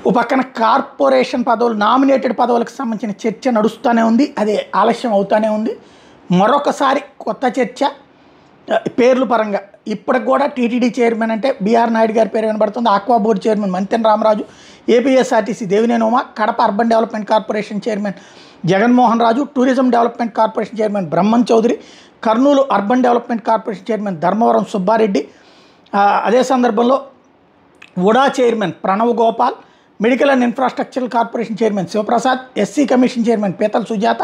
ఓ పక్కన కార్పొరేషన్ పదవులు నామినేటెడ్ పదవులకు సంబంధించిన చర్చ నడుస్తూనే ఉంది, అది ఆలస్యం అవుతూనే ఉంది. మరొకసారి కొత్త చర్చ పేర్ల పరంగా ఇప్పటికి కూడా టీటీడీ చైర్మన్ అంటే బీఆర్ నాయుడు గారి పేరు వినబడుతుంది. Aqua board chairman Mantena Ramaraju, APSRTC Devineni Uma, Kadapa urban development corporation chairman Jaganmohan Raju, tourism development corporation chairman Brahman Chowdary, Kurnool urban development corporation chairman Dharmavaram Subbareddy, అదే సందర్భంలో UDA chairman Pranav Gopal, medical and infrastructural corporation chairman Sivaprasad, SC commission chairman Peethala Sujatha,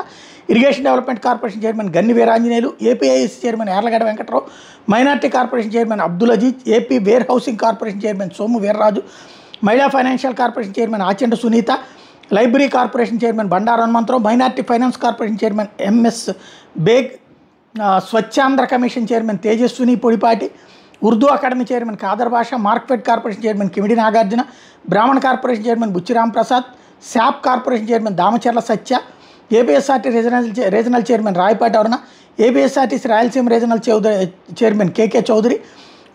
irrigation development corporation chairman Ganni Veeranjaneyulu, APISC chairman Yarlagadda Venkatrao, minority corporation chairman Abdul Aziz, AP warehousing corporation chairman Somu Veerraju, మహిళా financial corporation chairman Achenda Sunitha, library corporation chairman Bandaru Hanumantharao, minority finance corporation chairman MS Baig, Swachhandhra commission chairman Tejaswini Podipati, Urdu academy chairman Khader Basha, Markfed corporation chairman Kimidi Nagarjuna, Brahmana corporation chairman Buchiram Prasad, SAAP corporation chairman Damacharla Satya, APSRT regional chairman Rayapati Aruna, APSRTC Rayalaseema regional chairman KK Chowdary,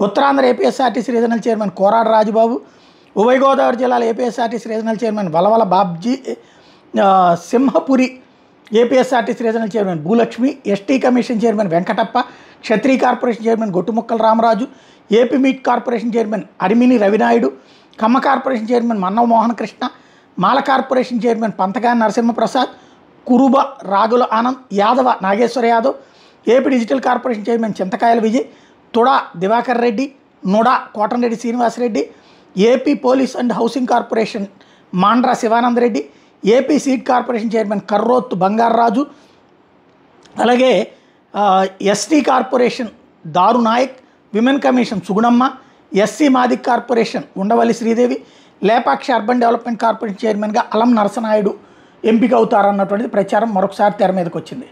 Uttarandhra APSRTC regional chairman Korada Rajubabu, ఉభయ గోదావరి జిల్లాల APSRTC regional chairman Valavala Babji, Simhapuri APSRTC regional chairman Bhulakshmi, ST commission chairman Venkatappa, Kshatriya corporation chairman Gottumukkala Ramaraju, AP meat corporation chairman Arimini Ravinaidu, Kamma corporation chairman Mannava Mohan Krishna, Mala corporation chairman Panthagani Narasimhaprasad, Kuruba Ragula Anand, Yadava Nageswara Yadav, AP digital corporation chairman Chintakayala Vijay, TUDA Divakar Reddy, NUDA Kotamreddy Srinivasareddy, AP police and housing corporation Mandra Sivanandareddy, AP seed corporation chairman Karroth Bangararaju, అలాగే ST corporation Daru Nayak, women commission Sugunamma, SC Madiga corporation Undavalli Sridevi, Lepakshi urban development corporation చైర్మన్గా అలం నరసనాయుడు ఎంపిక అవుతారన్నటువంటిది ప్రచారం మరొకసారి తెర మీదకి వచ్చింది.